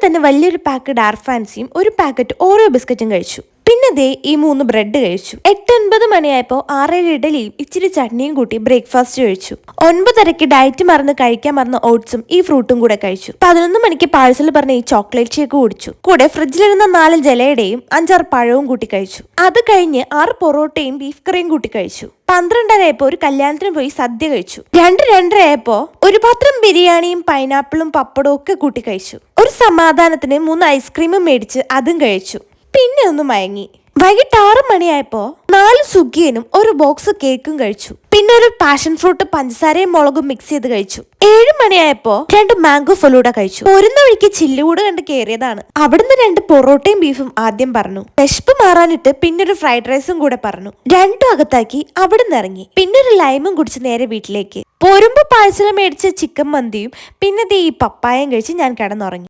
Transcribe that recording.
തന്നെ വലിയൊരു pack dark ഫാൻസിയും ഒരു പാക്കറ്റ് ഓരോ ബിസ്ക്കറ്റും കഴിച്ചു. പിന്നെ ദേ ഈ 3 ബ്രെഡ് കഴിച്ചു. 8-9 മണിയായപ്പോൾ 6-7 ഇഡലിയും ഇച്ചിരി ചട്നിയും കൂട്ടി ബ്രേക്ക്ഫാസ്റ്റ് കഴിച്ചു. 9:30 ഡയറ്റ് മറന്ന് കഴിക്കാൻ മറന്ന ഓട്സും ഈ ഫ്രൂട്ടും കൂടെ കഴിച്ചു. 11 മണിക്ക് പാഴ്സൽ പറഞ്ഞ ഈ ചോക്ലേറ്റ് ഷേക്ക് കുടിച്ചു. കൂടെ ഫ്രിഡ്ജിലിരുന്ന 4 ജലയുടെയും 5-6 പഴവും കൂട്ടി കഴിച്ചു. അത് കഴിഞ്ഞ് 6 പൊറോട്ടയും ബീഫ് കറിയും കൂട്ടി കഴിച്ചു. 12:30 ഒരു കല്യാണത്തിന് പോയി സദ്യ കഴിച്ചു. 2-2:30 ഒരു പാത്രം ബിരിയാണിയും പൈനാപ്പിളും പപ്പടവും ഒക്കെ കൂട്ടി കഴിച്ചു. ഒരു സമാധാനത്തിന് 3 ഐസ്ക്രീമും മേടിച്ച് അതും കഴിച്ചു. പിന്നെ ഒന്ന് മയങ്ങി. വൈകിട്ട് 6 മണിയായപ്പോ 4 സുഗിയനും ഒരു ബോക്സ് കേക്കും കഴിച്ചു. പിന്നെ ഒരു പാഷൻ ഫ്രൂട്ട് പഞ്ചസാരയും മുളകും മിക്സ് ചെയ്ത് കഴിച്ചു. 7 മണിയായപ്പോ 2 മാംഗോ ഫലൂഡ കഴിച്ചു. പോരുന്ന വഴിക്ക് ചില്ലുകൂട് കണ്ട് കയറിയതാണ്. അവിടുന്ന് 2 പൊറോട്ടയും ബീഫും ആദ്യം പറഞ്ഞു. വിശപ്പ് മാറാനിട്ട് പിന്നെ ഒരു ഫ്രൈഡ് റൈസും കൂടെ പറഞ്ഞു. രണ്ടും അകത്താക്കി അവിടുന്ന് ഇറങ്ങി. പിന്നെ ഒരു ലൈമും കുടിച്ച് നേരെ വീട്ടിലേക്ക് പോരുമ്പോ പാഴ്സൽ മേടിച്ച ചിക്കൻ മന്തിയും പിന്നെ ഈ പപ്പായം കഴിച്ച് ഞാൻ കിടന്നുറങ്ങി.